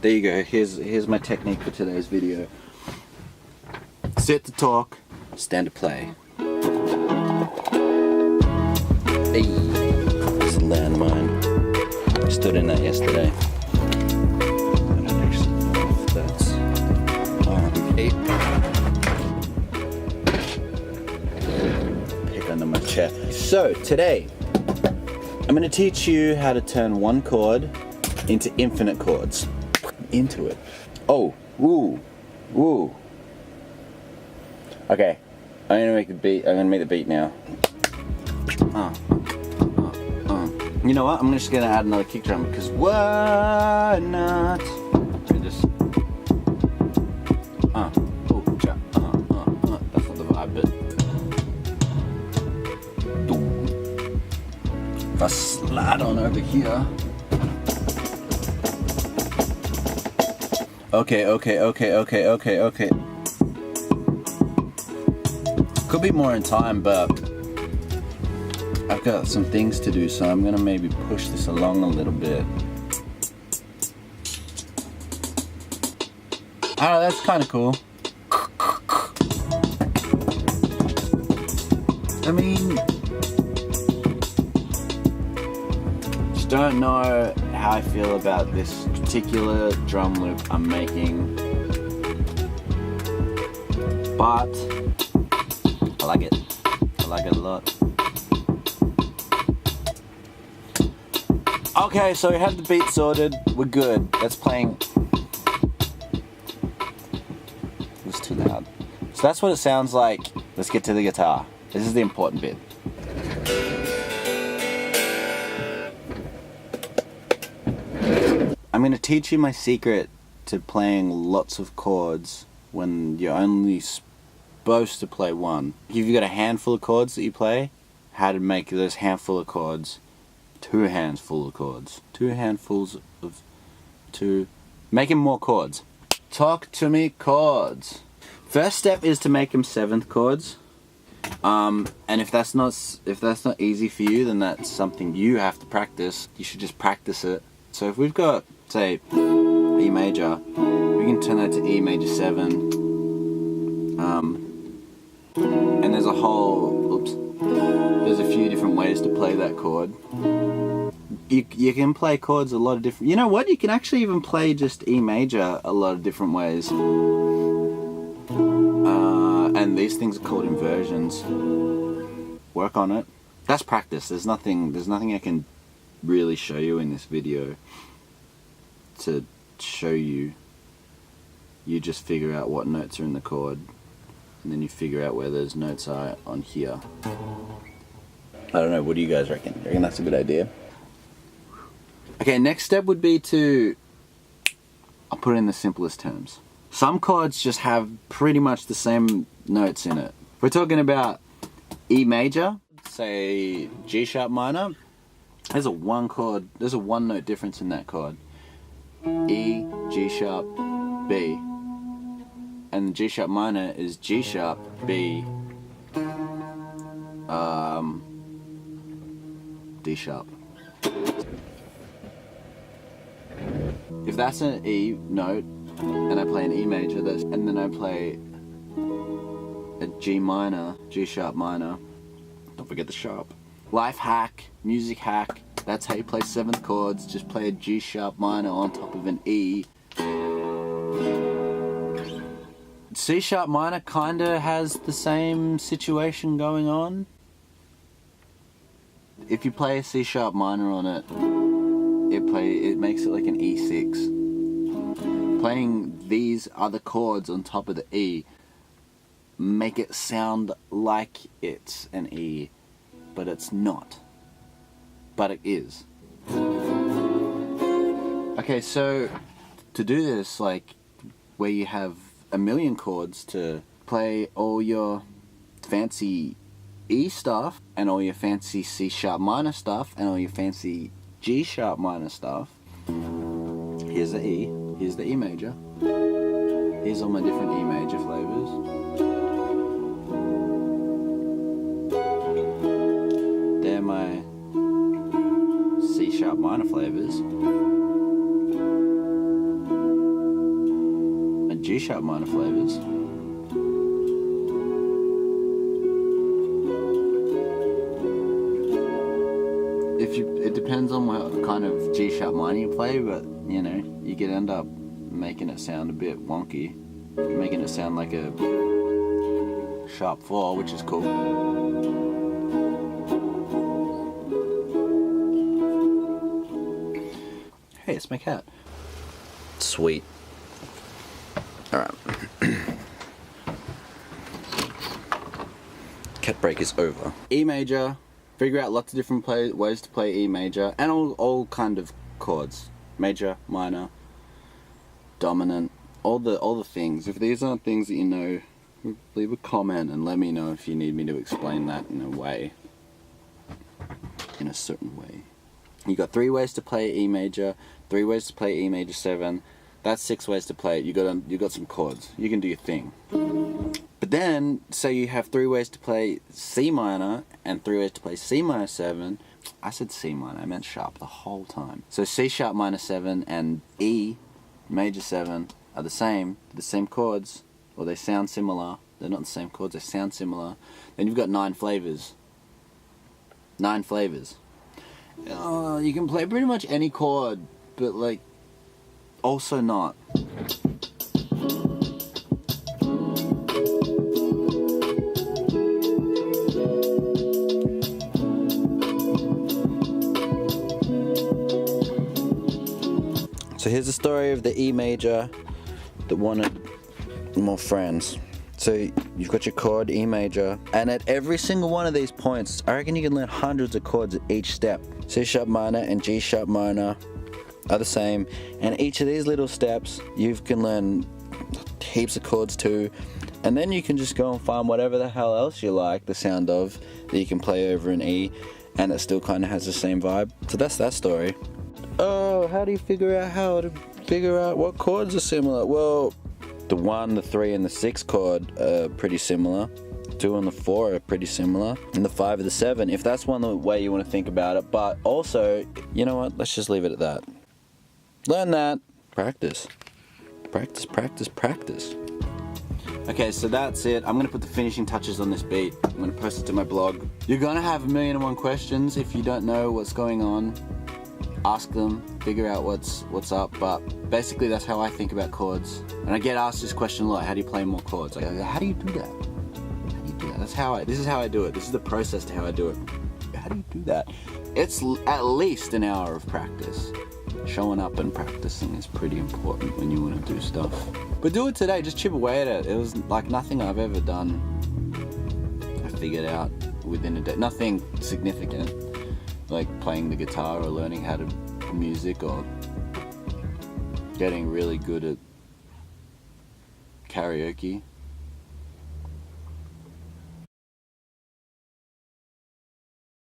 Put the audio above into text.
there you go. Here's my technique for today's video. Sit to talk, stand to play. Hey, it's a landmine. I stood in that yesterday. I don't actually know if that's on. Hey. Pick under my chest. So today, I'm going to teach you how to turn one chord into infinite chords. Into it. Oh, woo, woo. Okay, I'm gonna make the beat. I'm gonna make the beat now. You know what? I'm just gonna add another kick drum because why not? Just that's not the vibe, but if I slide on over here. Okay. Could be more in time, but I've got some things to do, so I'm gonna maybe push this along a little bit. Oh, that's kind of cool. I mean, just don't know how I feel about this particular drum loop I'm making, but I like it. I like it a lot. Okay, so we have the beat sorted. We're good. That's playing. It was too loud. So that's what it sounds like. Let's get to the guitar. This is the important bit. I'm going to teach you my secret to playing lots of chords when you're only supposed to play one. If you've got a handful of chords that you play, how to make those handful of chords 2 handfuls of chords. 2 handfuls of... Making more chords. Talk to me chords. First step is to make them 7th chords. And if that's not easy for you, then that's something you have to practice. You should just practice it. So if we've got, say, E major, we can turn that to E major 7. And there's a whole, there's a few different ways to play that chord. You can play chords a lot of different, you know what, you can actually even play just E major a lot of different ways. And these things are called inversions. Work on it. That's practice. There's nothing I can really show you in this video to show you. You just figure out what notes are in the chord, and then you figure out where those notes are on here. I don't know, what do you guys reckon? You reckon that's a good idea? Okay, next step would be I'll put it in the simplest terms. Some chords just have pretty much the same notes in it. If we're talking about E major, say G sharp minor, there's a 1 note difference in that chord. E, G sharp, B. And G sharp minor is G sharp, B, D sharp. If that's an E note, and I play an E major, and then I play a G minor, G sharp minor, don't forget the sharp. Life hack, music hack, that's how you play 7th chords. Just play a G sharp minor on top of an E. C sharp minor kinda has the same situation going on. If you play a C sharp minor on it, it makes it like an E6. Playing these other chords on top of the E make it sound like it's an E, but it's not. But it is. Okay, so to do this, like where you have a million chords to play all your fancy E stuff and all your fancy C sharp minor stuff and all your fancy G sharp minor stuff. Here's the E, here's the E major. Here's all my different E major flavors. They're my C sharp minor flavors. G sharp minor flavors. It depends on what kind of G sharp minor you play, but you know, you could end up making it sound a bit wonky, making it sound like a sharp 4, which is cool. Hey, it's my cat. Sweet. Alright. Cat break is over. E major. Figure out lots of different ways to play E major, and all kind of chords. Major, minor, dominant, all the things. If these aren't things that you know, leave a comment and let me know if you need me to explain that in a way. In a certain way. You got 3 ways to play E major, 3 ways to play E major 7. That's 6 ways to play it. You got some chords. You can do your thing. But then, say you have 3 ways to play C minor and 3 ways to play C minor 7. I said C minor, I meant sharp the whole time. So C sharp minor 7 and E major 7 are the same chords, or they sound similar. They're not the same chords, they sound similar. Then you've got 9 flavors. 9 flavors. You can play pretty much any chord, but like, also not. So here's the story of the E major that wanted more friends. So you've got your chord E major, and at every single one of these points, I reckon you can learn hundreds of chords at each step. C sharp minor and G sharp minor are the same, and each of these little steps you can learn heaps of chords too, and then you can just go and find whatever the hell else you like the sound of that you can play over an E, and it still kind of has the same vibe. So that's that story. Oh, how do you figure out what chords are similar? Well, the 1, the 3, and the 6 chord are pretty similar. 2 and the 4 are pretty similar, and the 5 and the 7, if that's one way you want to think about it. But also, you know what, let's just leave it at that. Learn that. Practice. Practice, practice, practice. Okay, so that's it. I'm going to put the finishing touches on this beat. I'm going to post it to my blog. You're going to have 1,000,001 questions if you don't know what's going on. Ask them, figure out what's up, but basically that's how I think about chords. And I get asked this question a lot, how do you play more chords? Like, how do you do that? How do you do that? This is how I do it. This is the process to how I do it. How do you do that? It's at least an hour of practice. Showing up and practicing is pretty important when you want to do stuff. But do it today, just chip away at it. It was like nothing I've ever done I figured out within a day. Nothing significant, like playing the guitar or learning how to music or getting really good at karaoke.